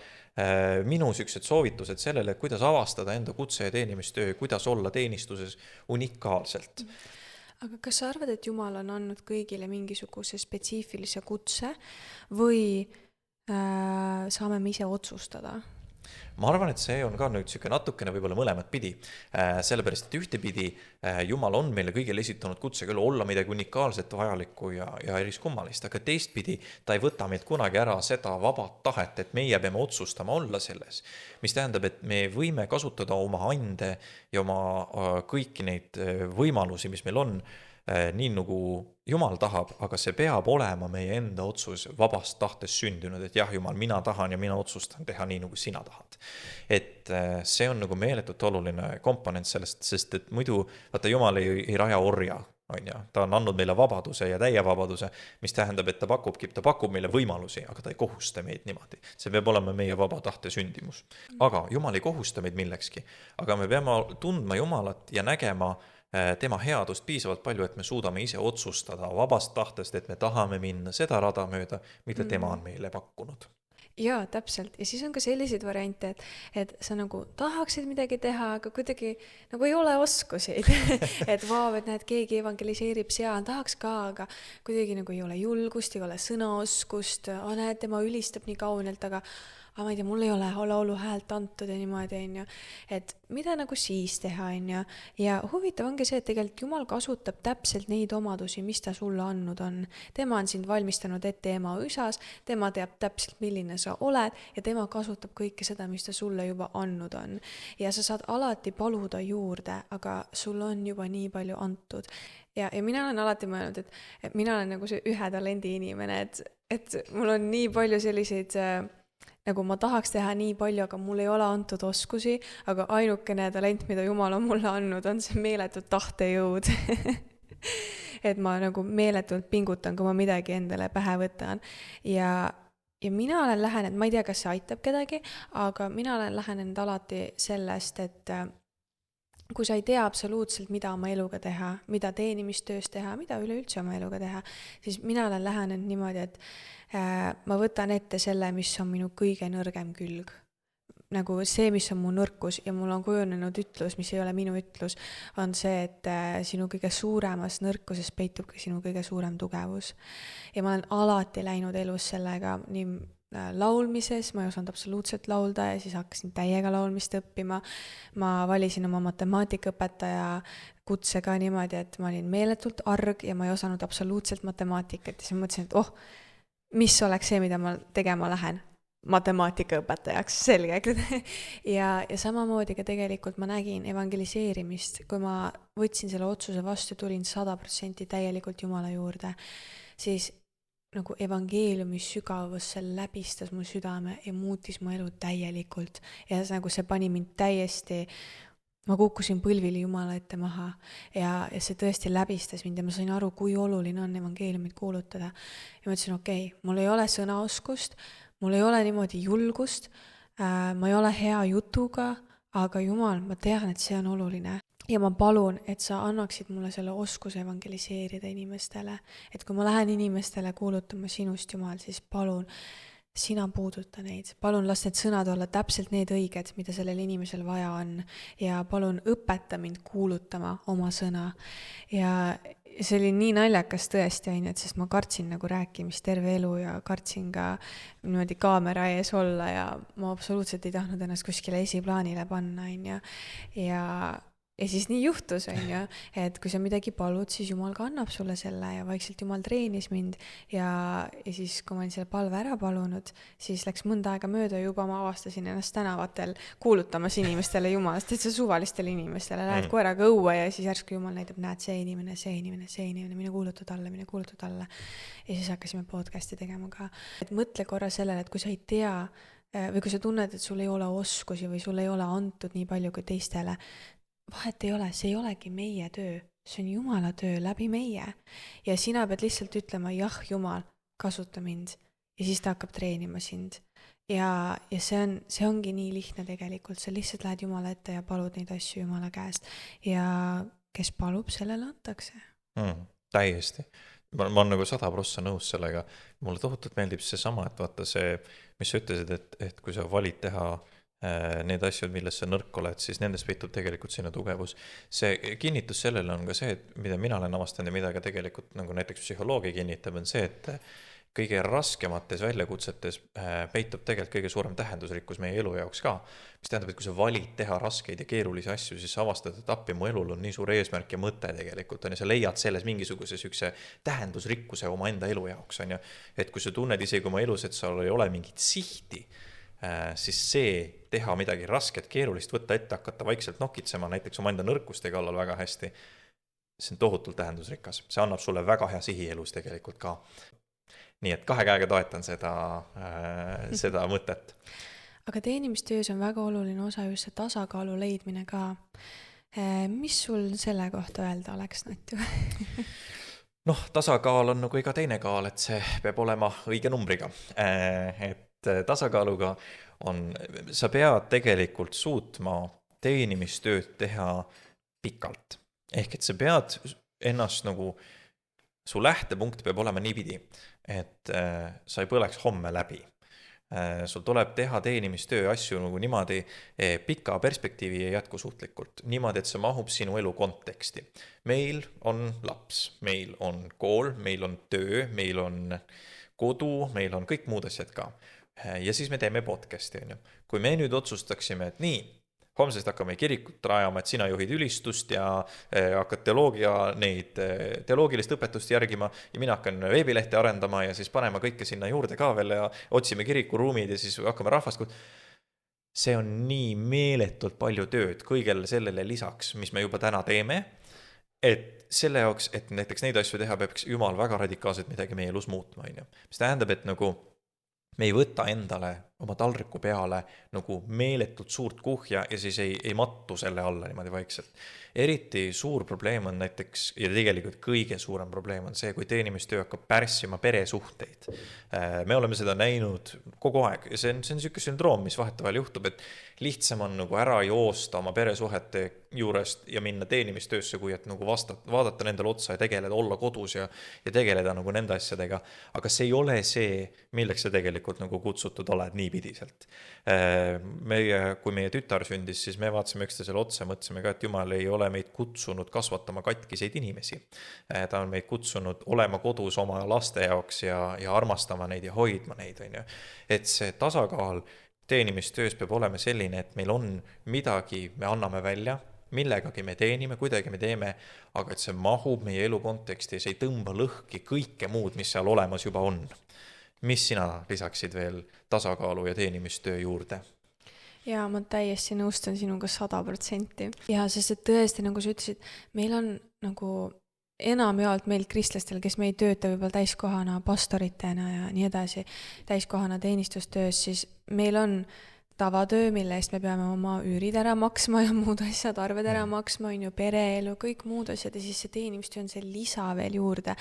minu süksed soovitused sellele, kuidas avastada enda kutse ja teenimistöö, kuidas olla teenistuses unikaalselt. Aga kas sa arvad, et Jumal on andnud kõigile mingisuguse spetsiifilise kutse või saame me ise otsustada? Ma arvan, et see on ka nüüd natukene võib-olla mõlemat pidi, sellepärast, et ühtepidi Jumal on meile kõigile esitanud kutse küll olla midagi unikaalset, vajalikku ja eriskummalist, aga teistpidi ta ei võta meid kunagi ära seda vabat tahet, et meie peame otsustama olla selles, mis tähendab, et me võime kasutada oma ande ja oma kõiki neid võimalusi, mis meil on, nii nagu Jumal tahab, aga see peab olema meie enda otsus vabast tahtes sündinud, et jah, Jumal, mina tahan ja mina otsustan teha nii, nagu sina tahad. Et see on nagu meeletult oluline komponent sellest, sest et muidu, vaata, Jumal ei raja orja, ta on andnud meile vabaduse ja täie vabaduse, mis tähendab, et ta pakub meile võimalusi, aga ta ei kohusta meid niimoodi. See peab olema meie vaba tahte sündimus. Aga Jumal ei kohusta meid millekski, aga me peame tundma Jumalat ja nägema tema headust piisavalt palju, et me suudame ise otsustada vabast tahtest, et me tahame minna seda rada mööda, mida tema on meile pakkunud. Jaa, täpselt. Ja siis on ka selliseid variante, et sa nagu tahaksid midagi teha, aga kuidagi nagu ei ole oskuseid. Et et näed, keegi evangeliseerib seal, tahaks ka, aga kuidagi nagu ei ole julgust, ei ole sõnaoskust, näed, tema ülistab nii kaunelt, ma ei tea, mul ei ole laulu häält antud ja niimoodi, on ju. Et mida nagu siis teha, on ju. Ja huvitav ongi see, et tegelikult Jumal kasutab täpselt neid omadusi, mis ta sulle andnud on. Tema on sind valmistanud ette ema üsas, tema teab täpselt, milline sa oled ja tema kasutab kõike seda, mis ta sulle juba andnud on. Ja sa saad alati paluda juurde, aga sul on juba nii palju antud. Ja mina olen alati mõelnud, et mina olen nagu see ühe talendi inimene, et mul on nii palju selliseid, nagu ma tahaks teha nii palju, aga mul ei ole antud oskusi, aga ainukene talent, mida Jumal on mulle andnud, on see meeletud tahtejõud. Et ma nagu meeletult pingutan, kui ma midagi endale pähe võtan. Ja mina olen lähenenud, ma ei tea, kas see aitab kedagi, aga mina olen lähenenud alati sellest, et kui sa ei tea absoluutselt, mida oma eluga teha, mida teenimistöös teha, mida üleüldse oma eluga teha, siis mina olen lähenenud niimoodi, et ma võtan ette selle, mis on minu kõige nõrgem külg. Nagu see, mis on mu nõrkus ja mul on kujunenud ütlus, mis ei ole minu ütlus, on see, et sinu kõige suuremas nõrkuses peitub ka sinu kõige suurem tugevus. Ja ma olen alati läinud elus sellega nii laulmises, ma ei osanud absoluutselt laulda ja siis hakkasin täiega laulmist õppima. Ma valisin oma matemaatikaõpetaja kutsega niimoodi, et ma olin meeletult arg ja ma ei osanud absoluutselt matemaatikat ja siis mõtlesin, et mis oleks see, mida ma tegema lähen? Matemaatikaõpetajaks, selge. ja samamoodi ka tegelikult ma nägin evangeliseerimist, kui ma võtsin selle otsuse vastu, tulin 100% täielikult Jumala juurde, siis nagu evangeeliumi sügavus, see läbistas mu südame ja muutis mu elu täielikult. Ja nagu see pani mind täiesti, ma kukkusin põlvili Jumala ette maha ja see tõesti läbistas mind ja ma sain aru, kui oluline on evangeeliumit kuulutada. Ja ma ütlesin, okei, mul ei ole sõnaoskust, mul ei ole niimoodi julgust, ma ei ole hea jutuga, aga Jumal, ma tean, et see on oluline. Ja ma palun, et sa annaksid mulle selle oskuse evangeliseerida inimestele. Et kui ma lähen inimestele kuulutama sinust, Jumal, siis palun, sina puuduta neid. Palun las need sõnad olla täpselt need õiged, mida sellel inimesel vaja on. Ja palun õpeta mind kuulutama oma sõna. Ja see oli nii naljakas tõesti, sest ma kartsin nagu rääkimist terve elu ja kartsin ka niimoodi kaamera ees olla ja ma absoluutselt ei tahtnud ennast kuskile esiplaanile panna. Ja siis nii juhtus, et kui sa midagi palud, siis Jumal ka annab sulle selle ja vaikselt Jumal treenis mind ja siis, kui ma olin selle palve ära palunud, siis läks mõnda aega mööda ja juba ma avastasin ennast tänavatel kuulutamas inimestele Jumalast, et see suvalistele inimestele lähed koeraga õue ja siis järsku Jumal näitab, näed see inimene, mine kuuluta talle. Ja siis hakkasime podcasti tegema ka. Et mõtle korra sellele, et kui sa ei tea või kui sa tunned, et sul ei ole oskusi või sul ei ole antud nii palju kui teistele, vahet ei ole, see ei olegi meie töö, see on Jumala töö läbi meie. Ja sina pead lihtsalt ütlema, jah, Jumal, kasuta mind. Ja siis ta hakkab treenima sind. Ja see ongi nii lihtne tegelikult, sa lihtsalt lähed Jumala ette ja palud neid asju Jumala käest. Ja kes palub, sellele antakse. Täiesti. Ma olen nagu 100% nõus sellega. Mulle tohutult meeldib see sama, et vaata see, mis sa ütlesid, et kui sa valid teha need asjad, milles sa nõrk oled, siis nendest peitub tegelikult sinu tugevus. See kinnitus sellele on ka see, et mida mina olen avastanud ja mida ka tegelikult nagu näiteks psühholoogia kinnitab, on see, et kõige raskemates väljakutsetes peitub tegelikult kõige suurem tähendusrikkus meie elu jaoks ka. Mis tähendab, et kui sa valid teha raskeid ja keerulisi asju, siis sa avastad, et appi mu elul on nii suur eesmärk ja mõte tegelikult, ja sa leiad selles mingisuguse sükse tähendusrikkuse oma enda elu jaoks, on ju. Et kui sa tunned isegi oma elus, et sul ei ole mingit sihti, siis see teha midagi rasket, keerulist, võtta ette, hakata vaikselt nokitsema näiteks oma enda nõrkuste kallal väga hästi, see on tohutult tähendusrikas. See annab sulle väga hea sihi elus tegelikult ka. Nii et 2 käega toetan seda mõtet. Aga teenimistöös on väga oluline osa just see tasakaalu leidmine ka. Mis sul selle kohta öelda oleks, Natu? Tasakaal on nagu iga teine kaal, et see peab olema õige numbriga. Et tasakaaluga sa pead tegelikult suutma teenimistööd teha pikalt. Ehk et sa pead ennast nagu, su lähtepunkt peab olema niipidi, et sa ei põleks homme läbi. Sul tuleb teha teenimistöö asju nagu niimoodi pika perspektiivi ja jätkusuutlikult. Niimoodi, et see mahub sinu elu konteksti. Meil on laps, meil on kool, meil on töö, meil on kodu, meil on kõik muud asjad ka. ja siis me teeme podcast'i, on ju. Kui me nüüd otsustaksime, et nii, homsest hakkame kirikut rajama, et sina juhid ülistust ja hakkad teoloogilist õpetust järgima ja mina hakkan veebilehte arendama ja siis panema kõike sinna juurde ka veel ja otsime kirikuruumid ja siis hakkame rahvast. See on nii meeletult palju tööd kõigele sellele lisaks, mis me juba täna teeme, et selle jaoks, et näiteks neid asju teha, peaks Jumal väga radikaalselt midagi meie elus muutma, on ju. Mis tähendab, et nagu me ei võta endale oma taldriku peale nagu meeletult suurt kuhja ja siis ei mattu selle alla niimoodi vaikselt. Eriti suur probleem on näiteks, ja tegelikult kõige suurem probleem on see, kui teenimistöö hakkab pärssima peresuhteid. Me oleme seda näinud kogu aeg ja see on niisugune sündroom, mis vahetevahel juhtub, et lihtsam on nagu ära joosta oma peresuhete juurest ja minna teenimistöösse, kui et nagu vaadata nendele otsa ja tegeleda, olla kodus ja tegeleda nagu nende asjadega. Aga see ei ole see, milleks sa tegelikult nagu kutsutud oled niipidiselt. Kui meie tütar sündis, siis me vaatasime üksteisele otsa, mõtlesime ka, et Jumal ei ole meid kutsunud kasvatama katkiseid inimesi. Ta on meid kutsunud olema kodus oma laste jaoks ja armastama neid ja hoidma neid, on ju. Et see tasakaal teenimistöös peab olema selline, et meil on midagi, me anname välja, millegagi me teenime, kuidagi me teeme, aga et see mahub meie elu konteksti ja see ei tõmba lõhki kõike muud, mis seal olemas juba on. Mis sina lisaksid veel tasakaalu ja teenimistöö juurde? Ja ma täiesti nõustun sinuga 100%. Ja sest et tõesti, nagu sa ütlesid, meil on nagu enamjaolt meil kristlastel, kes me ei tööta võib-olla täiskohana pastoritena ja nii edasi, täiskohana teenistustöös, siis meil on tavatöö, mille eest me peame oma üürid ära maksma ja muud asjad, arved ära maksma, on ju, pereelu, kõik muud asjad ja siis see teenimistüü on see lisa veel juurde.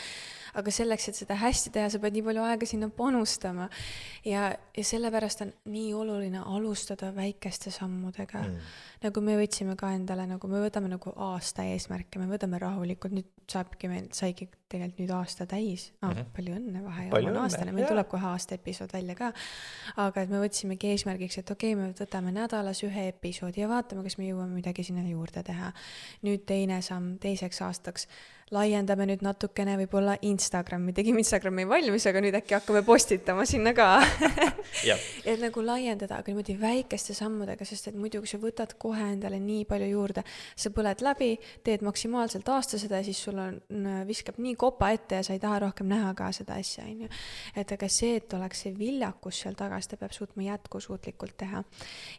Aga selleks, et seda hästi teha, sa pead nii palju aega sinna panustama. Ja sellepärast on nii oluline alustada väikeste sammudega. Nagu me võtsime ka endale, nagu me võtame nagu aasta eesmärke, me võtame rahulikult, nüüd saigi tegelikult nüüd aasta täis. Palju õnne vahe ja on aastane, meil tuleb kohe aasta episood välja ka. Aga et me võtsimegi eesmärgiks, et okei, me võtame nädalas 1 episoodi ja vaatame, kas me jõuame midagi sinna juurde teha. Nüüd teine samm, teiseks aastaks laiendame nüüd natukene võib-olla Instagrami, tegime Instagrami valmis, aga nüüd äkki hakkame postitama sinna ka. Et nagu laiendada, aga niimoodi väikeste sammudega, sest et muidu, kui sa võtad kohe endale nii palju juurde, sa põled läbi, teed maksimaalselt aasta seda ja siis sul viskab nii kopa ette ja sa ei taha rohkem näha ka seda asja. Et aga see, et oleks see viljakus seal tagas, ta peab suutma jätkusuutlikult teha.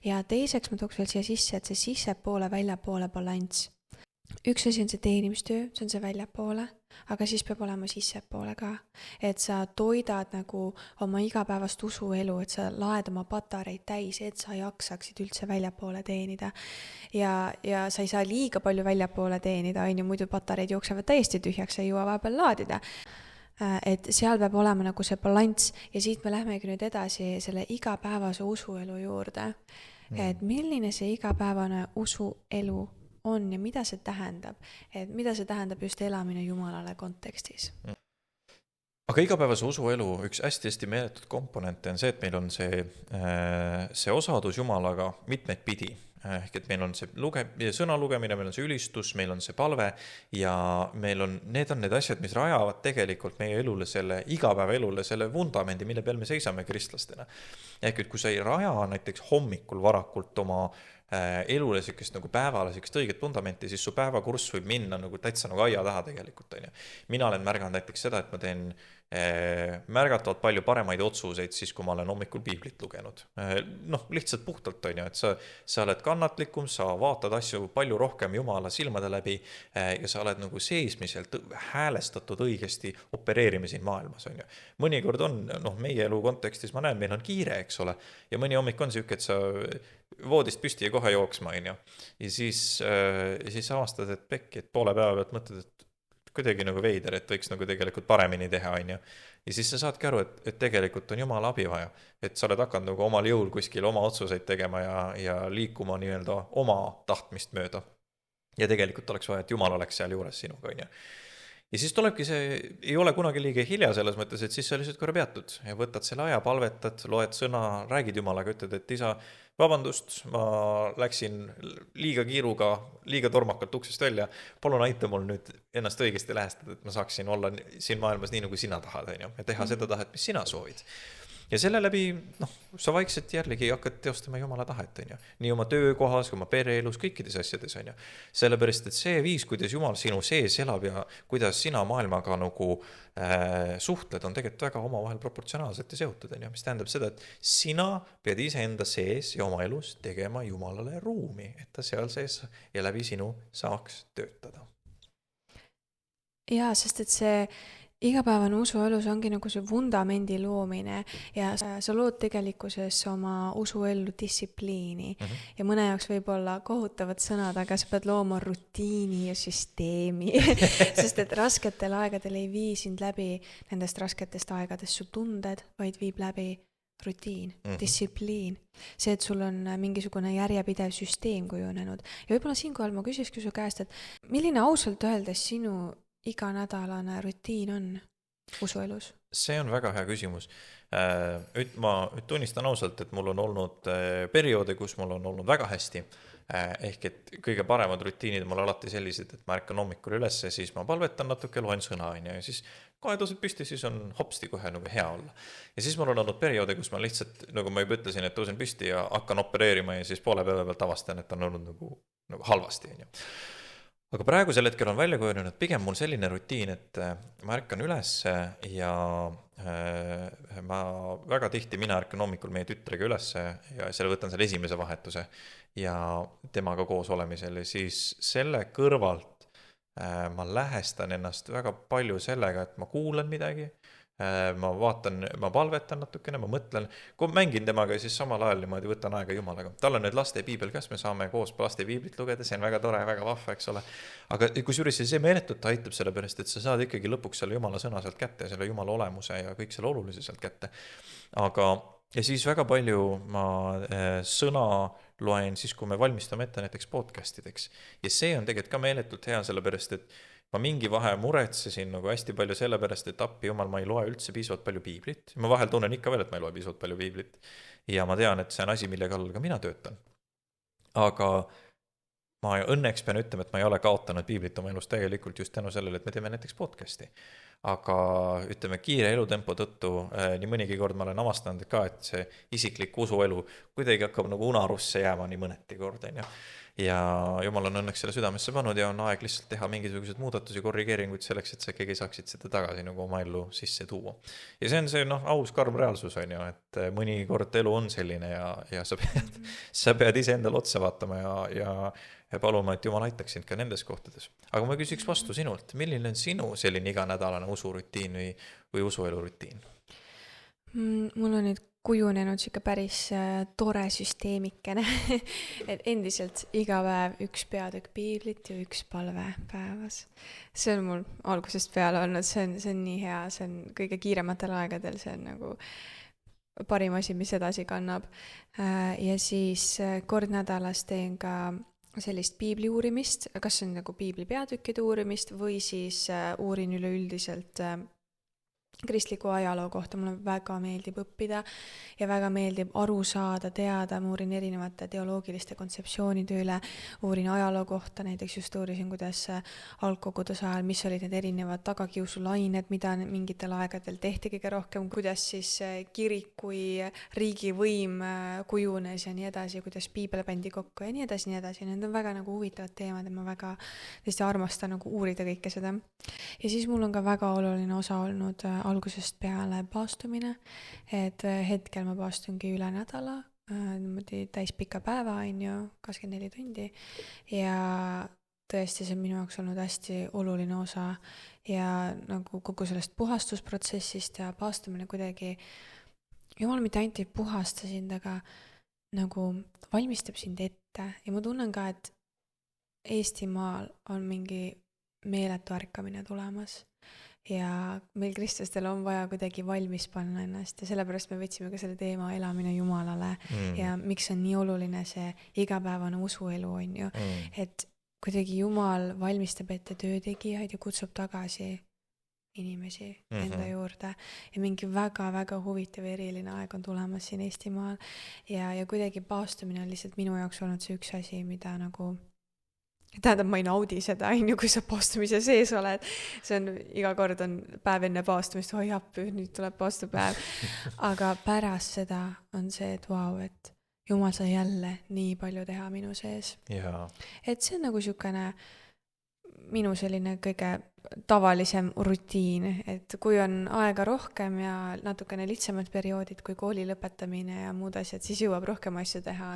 Ja teiseks ma tooks veel siia sisse, et see sissepoole, väljapoole balanss. Üks asi on see teenimistöö, see on see väljapoole, aga siis peab olema sissepoole ka. Et sa toidad nagu oma igapäevast usuelu, et sa laed oma patareid täis, et sa jaksaksid üldse väljapoole teenida. Ja sa ei saa liiga palju väljapoole teenida, on ju, muidu patareid jooksevad täiesti tühjaks, sa ei jõua vahepeal laadida. Et seal peab olema nagu see balanss ja siit me lähmegi nüüd edasi selle igapäevase usuelu juurde. Et milline see igapäevane usuelu on ja mida see tähendab, et mida see tähendab just elamine Jumalale kontekstis. Aga igapäevase usuelu üks hästi meeletud komponente on see, et meil on see osadus Jumalaga mitmeid pidi. Ehk et meil on see sõna lugemine, meil on see ülistus, meil on see palve ja need on need asjad, mis rajavad tegelikult meie elule, selle igapäevaelule, selle vundamendi, mille peal me seisame kristlastena. Ehk et kui sa ei raja näiteks hommikul varakult oma elule sükest nagu päevale sükest õiget fundamenti, siis su päevakurss võib minna nagu täitsa nagu aia taha tegelikult. Mina olen märganud näiteks seda, et ma teen märgatavalt palju paremaid otsuseid siis, kui ma olen hommikul piiblit lugenud. Lihtsalt puhtalt, et sa oled kannatlikum, sa vaatad asju palju rohkem Jumala silmade läbi ja sa oled nagu seesmiselt häälestatud õigesti opereerimisel maailmas. Mõnikord on, meie elu kontekstis ma näen, meil on kiire, eks ole, ja mõni hommik on siuke, et sa voodist püsti ja kohe jooksma, ja siis avastad, et pekki, et poole päeva pealt mõtled, et kuidagi nagu veider, et võiks nagu tegelikult paremini teha, ja siis sa saadki aru, et tegelikult on Jumala abi vaja, et sa oled hakanud nagu omal jõul kuskil oma otsuseid tegema ja liikuma nii-öelda oma tahtmist mööda. Ja tegelikult oleks vaja, et Jumal oleks seal juures sinuga, ja siis tulebki see, ei ole kunagi liiga hilja selles mõttes, et siis sa lihtsalt korra peatud ja võtad selle aja, palvetad, loed sõna, räägid Jumalaga, ütled, et isa, vabandust, ma läksin liiga kiiruga, liiga tormakalt uksest välja, palun aita mul nüüd ennast õigesti lähestada, et ma saaksin olla siin maailmas nii, nagu sina tahad, ja teha seda tahet, mis sina soovid. ja selle läbi, noh, sa vaikselt jällegi hakkad teostama Jumala tahet, on ju. Nii oma töökohas, oma pereelus, kõikides asjades, on ju. Sellepärast, et see viis, kuidas Jumal sinu sees elab ja kuidas sina maailmaga nagu suhtled, on tegelikult väga omavahel proportsionaalselt ja seotud, on ju. Mis tähendab seda, et sina pead iseenda sees ja oma elus tegema Jumalale ruumi, et ta seal sees ja läbi sinu saaks töötada. Jaa, sest et see igapäevane usuelus ongi nagu see vundamendi loomine ja sa lood tegelikkuses oma usuellu distsipliini ja mõne jaoks võib olla kohutavad sõnad, aga sa pead looma rutiini ja süsteemi, sest et rasketel aegadel ei vii sind läbi nendest rasketest aegadest su tunded, vaid viib läbi rutiin, distsipliin. See, et sul on mingisugune järjepidev süsteem kujunenud. Ja võib-olla siinkohal ma küsiski su käest, et milline ausalt öeldes sinu iganädalane rutiin on usuelus? See on väga hea küsimus. Ma tunnistan ausalt, et mul on olnud perioode, kus mul on olnud väga hästi. Ehk et kõige paremad rutiinid mul alati sellised, et ma ärkan hommikul üles, siis ma palvetan natuke, loen sõna, ja siis kohe tõused püsti, siis on hopsti kohe nagu hea olla. Ja siis mul on olnud perioode, kus ma lihtsalt, nagu ma juba ütlesin, et tõusen püsti ja hakkan opereerima ja siis poole päeva pealt avastan, et on olnud nagu halvasti. Aga praegusel hetkel on välja kujunenud pigem mul selline rutiin, et ma ärkan üles ja ma väga tihti mina ärkan hommikul meie tütrega üles ja selle võtan selle esimese vahetuse ja temaga koos olemisel ja siis selle kõrvalt ma lähestan ennast väga palju sellega, et ma kuulan midagi, ma vaatan, ma palvetan natukene, ma mõtlen, kui mängin temaga, siis samal ajal niimoodi võtan aega Jumalaga. Tal on nüüd laste piibel käes, me saame koos laste piiblit lugeda, see on väga tore, väga vahva, eks ole. Aga kusjuures see meeletult aitab sellepärast, et sa saad ikkagi lõpuks selle Jumala sõna sealt kätte, selle Jumala olemuse ja kõik selle olulise sealt kätte. Aga ja siis väga palju ma sõna loen siis, kui me valmistame ette näiteks podcastideks. Ja see on tegelikult ka meeletult hea sellepärast, et ma mingi vahe muretsesin nagu hästi palju sellepärast, et appi Jumal, ma ei loe üldse piisavalt palju piiblit. Ma vahel tunnen ikka veel, et ma ei loe piisavalt palju piiblit. Ja ma tean, et see on asi, mille kallal ka mina töötan. Aga ma õnneks pean ütlema, et ma ei ole kaotanud piiblit oma elus tegelikult just tänu sellele, et me teeme näiteks podcasti. Aga ütleme, kiire elutempo tõttu nii mõnigi kord ma olen avastanud ka, et see isiklik usuelu kuidagi hakkab nagu unarusse jääma nii mõneti kord, on ju. Ja Jumal on õnneks selle südamesse pannud ja on aeg lihtsalt teha mingisugused muudatusi, korrigeeringuid selleks, et sa keegi saaksid seda tagasi nagu oma ellu sisse tuua. Ja see on see aus karm reaalsus, on ju, et mõnikord elu on selline ja sa pead ise endale otsa vaatama ja paluma, et Jumal aitaks sind ka nendes kohtades. Aga ma küsiks vastu sinult, milline on sinu selline iganädalane usurutiin või usuelu rutiin? Mul on nüüd kujunenud siuke päris tore süsteemikene, et endiselt iga päev üks peatükk piiblit ja üks palve päevas. See on mul algusest peale olnud, see on nii hea, see on kõige kiirematel aegadel, see on nagu parim asi, mis edasi kannab. Ja siis kord nädalas teen ka sellist piibli uurimist, kas see on nagu piibli peatükkide uurimist või siis uurin üleüldiselt kristliku ajaloo kohta. Mulle väga meeldib õppida ja väga meeldib aru saada, teada, ma uurin erinevate teoloogiliste kontseptsioonide üle, uurin ajaloo kohta, näiteks just uurisin, kuidas algkoguduse ajal, mis olid need erinevad tagakiusulained, mida mingitel aegadel tehti kõige rohkem, kuidas siis kirik kui riigivõim kujunes ja nii edasi, kuidas piibel pandi kokku ja nii edasi, nii edasi. Need on väga nagu huvitavad teemad ja ma väga tõesti armastan nagu uurida kõike seda. Ja siis mul on ka väga oluline osa olnud algusest peale paastumine, et hetkel ma paastungi üle nädala, täis pika päeva, 24 tundi ja tõesti see on minu jaoks olnud hästi oluline osa ja nagu kogu sellest puhastusprotsessist ja paastumine kuidagi, Jumal mitte ainult ei puhasta sind, aga nagu valmistab sind ette ja ma tunnen ka, et Eestimaal on mingi meeletu ärkamine tulemas. Ja meil kristlastel on vaja kuidagi valmis panna ennast ja sellepärast me võtsime ka selle teema elamine Jumalale ja miks on nii oluline see igapäevane usuelu on ju, et kuidagi Jumal valmistab ette töötegijaid ja kutsub tagasi inimesi enda juurde ja mingi väga-väga huvitav eriline aeg on tulemas siin Eestimaal ja kuidagi paastumine on lihtsalt minu jaoks olnud see üks asi, mida nagu tähendab, ma ei naudi seda, kui sa paastumise sees oled. See on, iga kord on päev enne paastumist, oi appi, nüüd tuleb paastupäev. Aga pärast seda on see, et vau, et Jumal sai jälle nii palju teha minu sees. Jaa. Et see on nagu siukene minu selline kõige tavalisem rutiin, et kui on aega rohkem ja natukene lihtsamad perioodid kui kooli lõpetamine ja muud asjad, siis jõuab rohkem asju teha,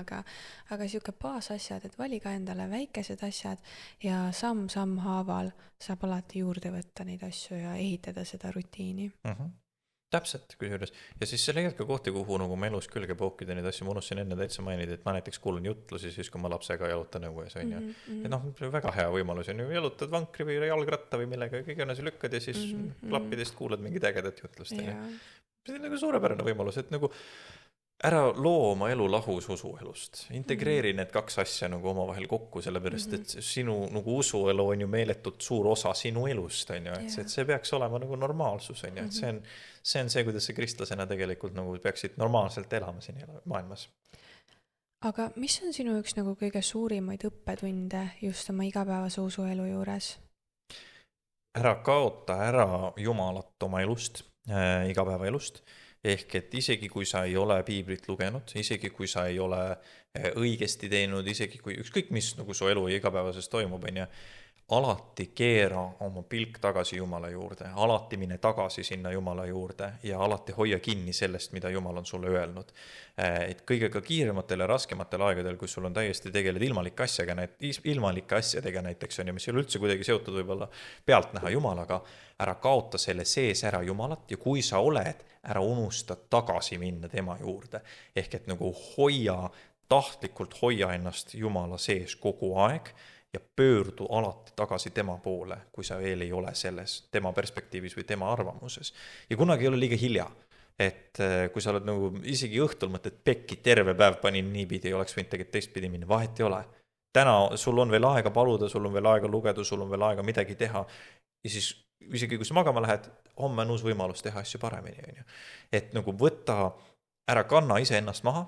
aga siuke baasasjad, et vali ka endale väikesed asjad ja samm haaval saab alati juurde võtta neid asju ja ehitada seda rutiini. Täpselt, kusjuures. Ja siis see leiad ka kohti, kuhu nagu ma elus külge pookida neid asju. Ma unustasin enne täitsa mainida, et ma näiteks kuulen jutlusi siis, kui ma lapsega jalutan õues, on ju. Et noh, väga hea võimalus on ju, jalutad vankri või jalgratta või millega kõige lükkad ja siis klappidest kuulad mingid ägedat jutlust. See on nagu suurepärane võimalus, et nagu ära loo oma elu lahus usuelust. Integreeri need kaks asja nagu omavahel kokku, sellepärast, et sinu nagu usuelu on ju meeletult suur osa sinu elust, on ju, et see peaks olema nagu normaalsus, on ju, et see on see, kuidas sa kristlasena tegelikult nagu peaksid normaalselt elama siin maailmas. Aga mis on sinu üks nagu kõige suurimaid õppetunde just oma igapäevase usuelu juures? Ära kaota ära Jumalat oma elust, igapäevaelust. Ehk et isegi kui sa ei ole piiblit lugenud, isegi kui sa ei ole õigesti teinud, isegi kui ükskõik mis nagu su elu igapäevases toimub, on ju, alati keera oma pilk tagasi Jumala juurde, alati mine tagasi sinna Jumala juurde ja alati hoia kinni sellest, mida Jumal on sulle öelnud. Et kõige ka kiirematel ja raskematel aegadel, kus sul on täiesti tegeled ilmalike asjadega näiteks, on ju, mis ei ole üldse kuidagi seotud võib-olla pealt näha Jumalaga, ära kaota selle sees ära Jumalat ja kui sa oled, ära unusta tagasi minna tema juurde. Ehk et nagu tahtlikult hoia ennast Jumala sees kogu aeg ja pöördu alati tagasi tema poole, kui sa veel ei ole selles tema perspektiivis või tema arvamuses. Ja kunagi ei ole liiga hilja, et kui sa oled nagu isegi õhtul mõtled pekki terve päev panin niipidi, oleks võinud tegelikult teistpidi minna, vahet ei ole. Täna sul on veel aega paluda, sul on veel aega lugeda, sul on veel aega midagi teha ja siis isegi kui sa magama lähed, homme on uus võimalus teha asju paremini, on ju. Et nagu võtta, ära kanna ise ennast maha,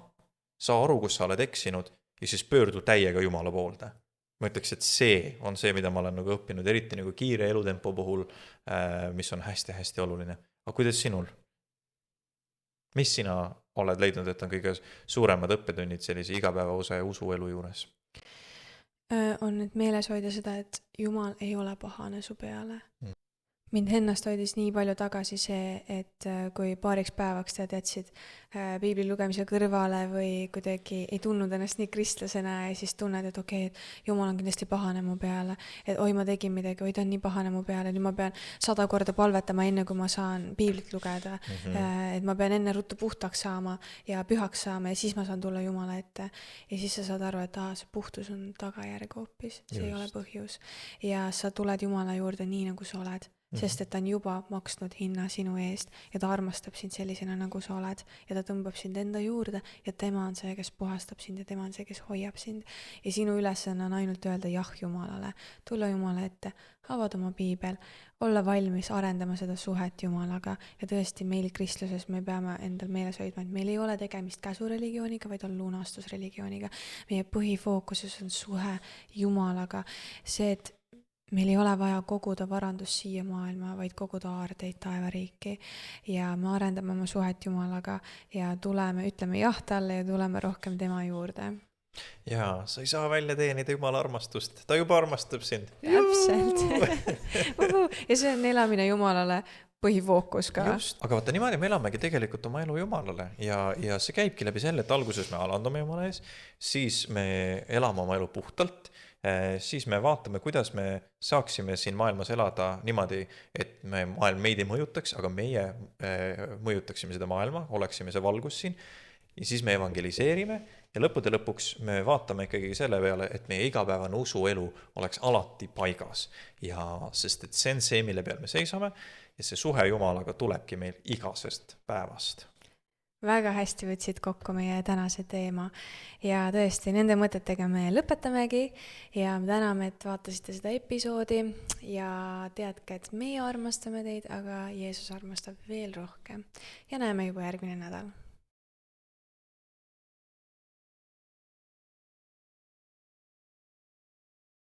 saa aru, kus sa oled eksinud ja siis pöördu täiega Jumala poolde. Ma ütleks, et see on see, mida ma olen nagu õppinud, eriti nagu kiire elutempo puhul, mis on hästi-hästi oluline. Aga kuidas sinul? Mis sina oled leidnud, et on kõige suuremad õppetunnid sellise igapäevause usuelu juures? On nüüd meeles hoida seda, et Jumal ei ole pahane su peale. Mind ennast hoidis nii palju tagasi see, et kui paariks päevaks tead jätsid piibli lugemise kõrvale või kuidagi ei tundnud ennast nii kristlasena ja siis tunned, et okei, et Jumal on kindlasti pahane mu peale, et oi, ma tegin midagi, oi, ta on nii pahane mu peale, nüüd ma pean 100 korda palvetama enne, kui ma saan piiblit lugeda, et ma pean enne ruttu puhtaks saama ja pühaks saama ja siis ma saan tulla Jumala ette ja siis sa saad aru, et see puhtus on tagajärg hoopis, see ei ole põhjus ja sa tuled Jumala juurde nii, nagu sa oled. Sest et ta on juba maksnud hinna sinu eest ja ta armastab sind sellisena, nagu sa oled ja ta tõmbab sind enda juurde ja tema on see, kes puhastab sind ja tema on see, kes hoiab sind ja sinu ülesanne on ainult öelda jah Jumalale, tulla Jumala ette, avada oma piibel, olla valmis arendama seda suhet Jumalaga ja tõesti meil kristluses me peame endal meeles hoidma, et meil ei ole tegemist käsureligiooniga, vaid on lunastusreligiooniga. Meie põhifookuses on suhe Jumalaga, see, et meil ei ole vaja koguda varandust siia maailma, vaid koguda aardeid taevariiki ja me arendame oma suhet Jumalaga ja tuleme, ütleme jah talle ja tuleme rohkem tema juurde. Jaa, sa ei saa välja teenida Jumala armastust, ta juba armastab sind. Täpselt. Ja see on elamine Jumalale põhifookus ka. Just, aga vaata niimoodi me elamegi tegelikult oma elu Jumalale ja see käibki läbi selle, et alguses me alandume Jumala ees, siis me elame oma elu puhtalt, siis me vaatame, kuidas me saaksime siin maailmas elada niimoodi, et maailm meid ei mõjutaks, aga meie mõjutaksime seda maailma, oleksime see valgus siin ja siis me evangeliseerime ja lõppude lõpuks me vaatame ikkagi selle peale, et meie igapäevane usuelu oleks alati paigas ja sest et see on see, mille peal me seisame ja see suhe Jumalaga tulebki meil igasest päevast. Väga hästi võtsid kokku meie tänase teema ja tõesti nende mõtetega me lõpetamegi ja me täname, et vaatasite seda episoodi ja teadke, et meie armastame teid, aga Jeesus armastab veel rohkem ja näeme juba järgmine nädal.